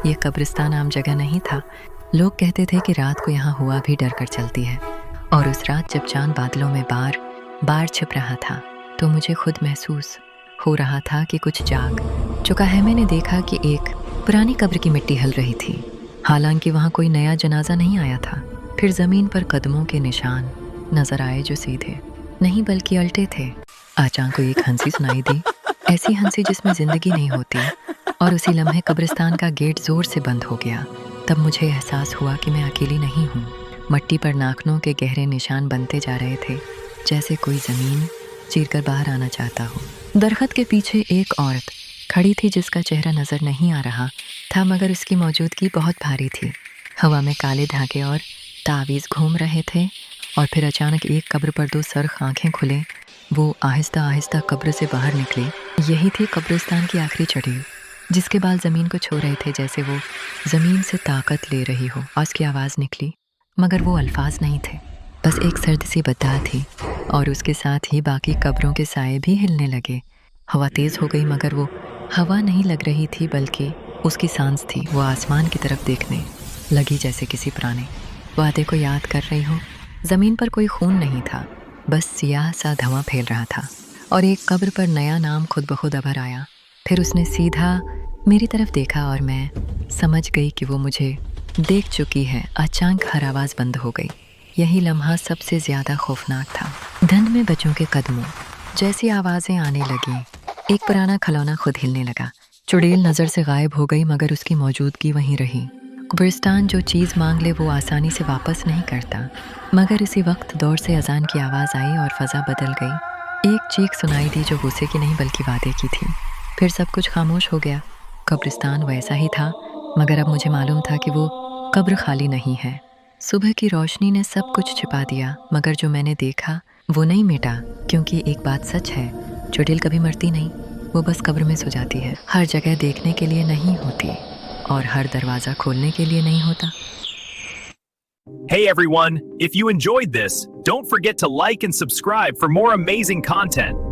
ये कब्रिस्तान आम जगह नहीं था। लोग कहते थे कि रात को यहाँ हुआ भी डर कर चलती है। और उस रात जब चांद बादलों में बार बार छिप रहा था तो मुझे खुद महसूस हो रहा था कि कुछ जाग चुका है। मैंने देखा कि एक पुरानी कब्र की मिट्टी हिल रही थी, हालांकि वहाँ कोई नया जनाजा नहीं आया था। फिर ज़मीन पर कदमों के निशान नजर आए जो सीधे नहीं बल्कि उल्टे थे। अचानक को एक हंसी सुनाई दी, ऐसी हंसी जिसमें ज़िंदगी नहीं होती। और उसी लम्हे कब्रिस्तान का गेट ज़ोर से बंद हो गया। तब मुझे एहसास हुआ कि मैं अकेली नहीं हूँ। मिट्टी पर नाखूनों के गहरे निशान बनते जा रहे थे, जैसे कोई ज़मीन चीरकर बाहर आना चाहता हो। दरख्त के पीछे एक औरत खड़ी थी जिसका चेहरा नज़र नहीं आ रहा था, मगर उसकी मौजूदगी बहुत भारी थी। हवा में काले धागे और तावीज़ घूम रहे थे। और फिर अचानक एक कब्र पर दो सरख आंखें खुले। वो आहिस्ता आहिस्ता कब्र से बाहर निकली। यही थी कब्रिस्तान की आखिरी चढ़ी, जिसके बाल ज़मीन को छू रहे थे, जैसे वो ज़मीन से ताकत ले रही हो। और उसकी आवाज़ निकली, मगर वो अल्फाज नहीं थे, बस एक सर्द सी बदबू थी। और उसके साथ ही बाकी कब्रों के साए भी हिलने लगे। हवा तेज़ हो गई, मगर वो हवा नहीं लग रही थी बल्कि उसकी सांस थी। वो आसमान की तरफ देखने लगी जैसे किसी पुराने वादे को याद कर रही हो। ज़मीन पर कोई खून नहीं था, बस सियाह सा धुआं फैल रहा था। और एक कब्र पर नया नाम खुद ब खुद उभर आया। फिर उसने सीधा मेरी तरफ देखा और मैं समझ गई कि वो मुझे देख चुकी है। अचानक हर आवाज़ बंद हो गई। यही लम्हा सबसे ज़्यादा खौफनाक था। धुंध में बच्चों के कदमों जैसी आवाज़ें आने लगीं। एक पुराना खिलौना खुद हिलने लगा। चुड़ैल नज़र से गायब हो गई, मगर उसकी मौजूदगी वहीं रही। कब्रिस्तान जो चीज़ मांग ले वो आसानी से वापस नहीं करता। मगर इसी वक्त दौर से अजान की आवाज़ आई और फ़ज़ा बदल गई। एक चीख सुनाई दी जो गुस्से की नहीं बल्कि वादे की थी। फिर सब कुछ खामोश हो गया। कब्रिस्तान वैसा ही था, मगर अब मुझे मालूम था कि वो कब्र खाली नहीं है। सुबह की रोशनी ने सब कुछ छिपा दिया, मगर जो मैंने देखा वो नहीं मिटा। क्योंकि एक बात सच है, चुड़ैल कभी मरती नहीं, वो बस कब्र में सो जाती है। हर जगह देखने के लिए नहीं होती और हर दरवाज़ा खोलने के लिए नहीं होता। Hey everyone, if you enjoyed this, don't forget to like and subscribe for more amazing content.